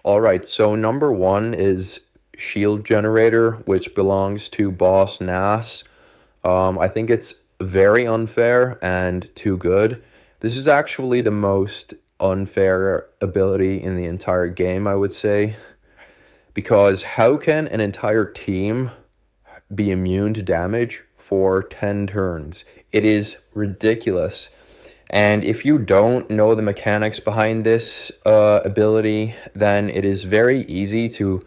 All right, so number one is Shield Generator, which belongs to Boss Nass. I think it's very unfair and too good. This is actually the most unfair ability in the entire game, I would say, because how can an entire team be immune to damage for 10 turns? It is ridiculous. And if you don't know the mechanics behind this ability, then it is very easy to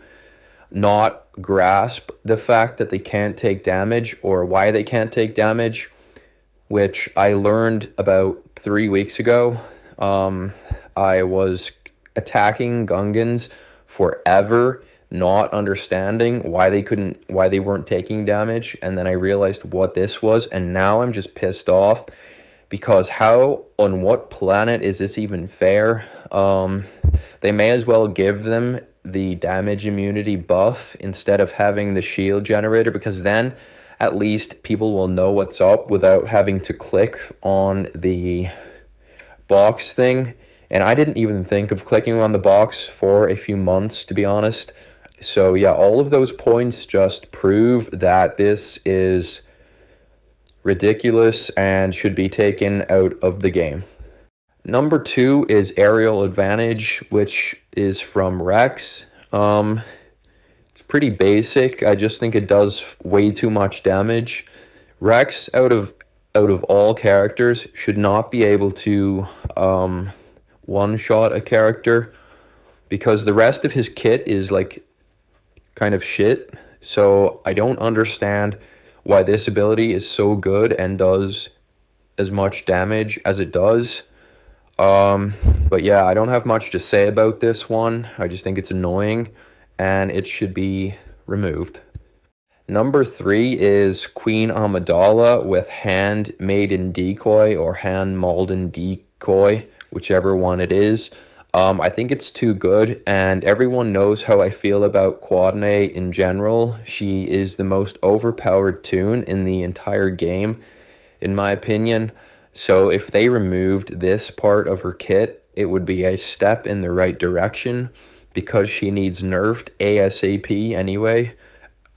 not grasp the fact that they can't take damage or why they can't take damage, which I learned about 3 weeks ago. I was attacking Gungans forever, not understanding why they weren't taking damage, and then I realized what this was, and now I'm just pissed off because how on what planet is this even fair? They may as well give them the damage immunity buff instead of having the shield generator, because then at least people will know what's up without having to click on the box thing. And I didn't even think of clicking on the box for a few months, to be honest. So yeah, all of those points just prove that this is ridiculous and should be taken out of the game. Number two is Aerial Advantage, which is from Rex. It's pretty basic. I just think it does way too much damage. Rex, out of all characters, should not be able to one-shot a character because the rest of his kit is like kind of shit. So I don't understand why this ability is so good and does as much damage as it does. But yeah, I don't have much to say about this one. I just think it's annoying and it should be removed. Number three is Queen Amidala with Hand Maiden Decoy or Hand Malden Decoy, whichever one it is. I think it's too good, and everyone knows how I feel about Quadne in general. She is the most overpowered toon in the entire game, in my opinion. So if they removed this part of her kit, it would be a step in the right direction because she needs nerfed ASAP anyway.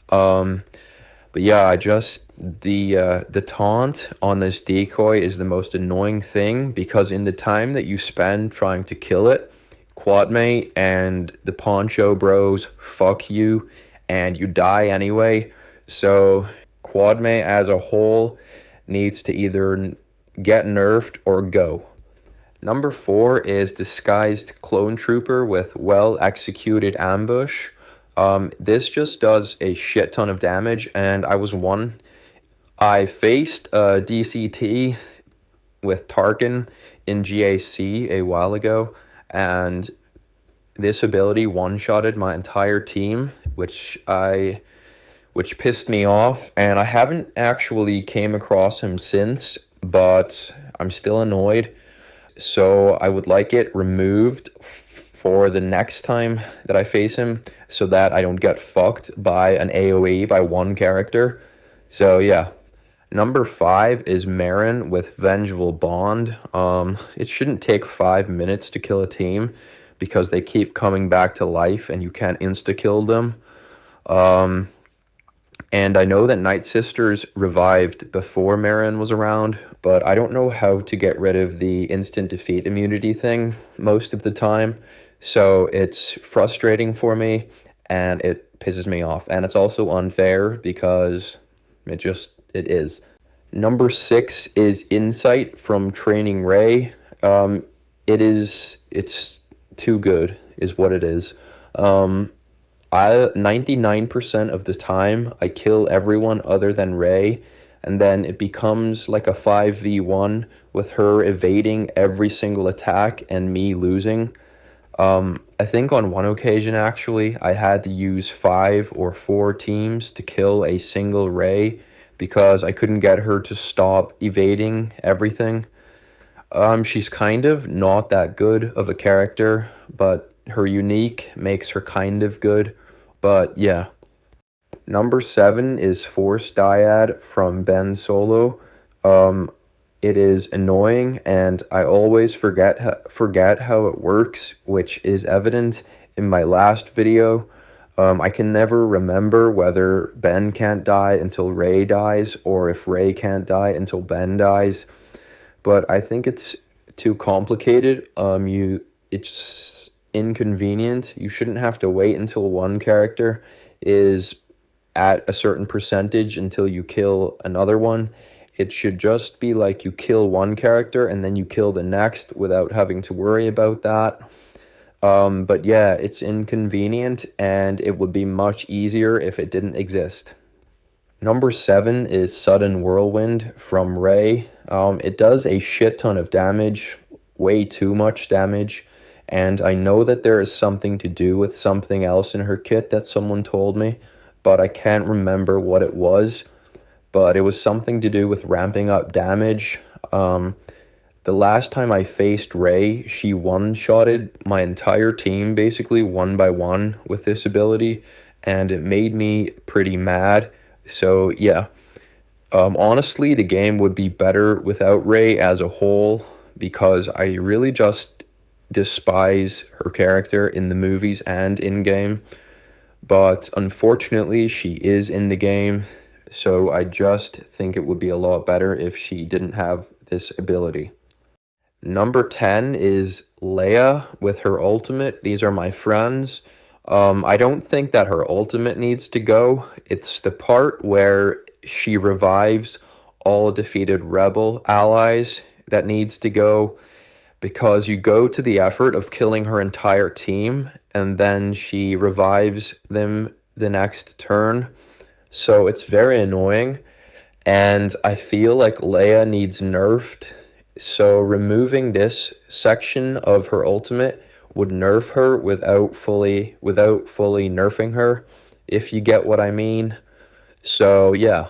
But yeah, the taunt on this decoy is the most annoying thing because in the time that you spend trying to kill it, Quadmate and the Poncho Bros fuck you and you die anyway. So Quadmate as a whole needs to either get nerfed or go. Number four is Disguised Clone Trooper with Well Executed Ambush. This just does a shit ton of damage, and I faced DCT with Tarkin in GAC a while ago, and this ability one-shotted my entire team, which pissed me off, and I haven't actually came across him since, but I'm still annoyed. So I would like it removed for the next time that I face him so that I don't get fucked by an AoE by one character. So yeah. Number five is Merrin with Vengeful Bond. It shouldn't take 5 minutes to kill a team because they keep coming back to life and you can't insta-kill them. And I know that Night Sisters revived before Merrin was around, but I don't know how to get rid of the instant defeat immunity thing most of the time. So it's frustrating for me and it pisses me off. And it's also unfair because it is. Number six is Insight from Training Ray. It's too good is what it is. 99% of the time I kill everyone other than Ray, and then it becomes like a 5v1 with her evading every single attack and me losing. I think on one occasion actually I had to use 5 or 4 teams to kill a single Ray because I couldn't get her to stop evading everything. She's kind of not that good of a character, but her unique makes her kind of good. But yeah. Number 7 is Force Dyad from Ben Solo. It is annoying and I always forget how it works, which is evident in my last video. I can never remember whether Ben can't die until Rey dies or if Rey can't die until Ben dies, but I think it's too complicated. It's inconvenient. You shouldn't have to wait until one character is at a certain percentage until you kill another one. It should just be like you kill one character and then you kill the next without having to worry about that. But yeah, it's inconvenient and it would be much easier if it didn't exist. Number 7 is Sudden Whirlwind from Rey. It does a shit ton of damage, way too much damage, and I know that there is something to do with something else in her kit that someone told me, but I can't remember what it was. But it was something to do with ramping up damage. The last time I faced Rey, she one-shotted my entire team basically one by one with this ability, and it made me pretty mad. So yeah, honestly, the game would be better without Rey as a whole because I really just despise her character in the movies and in-game. But unfortunately, she is in the game, so I just think it would be a lot better if she didn't have this ability. Number 10 is Leia with her ultimate. These are my friends. I don't think that her ultimate needs to go. It's the part where she revives all defeated rebel allies that needs to go, because you go to the effort of killing her entire team and then she revives them the next turn. So it's very annoying, and I feel like Leia needs nerfed. So removing this section of her ultimate would nerf her without fully nerfing her, if you get what I mean. So yeah,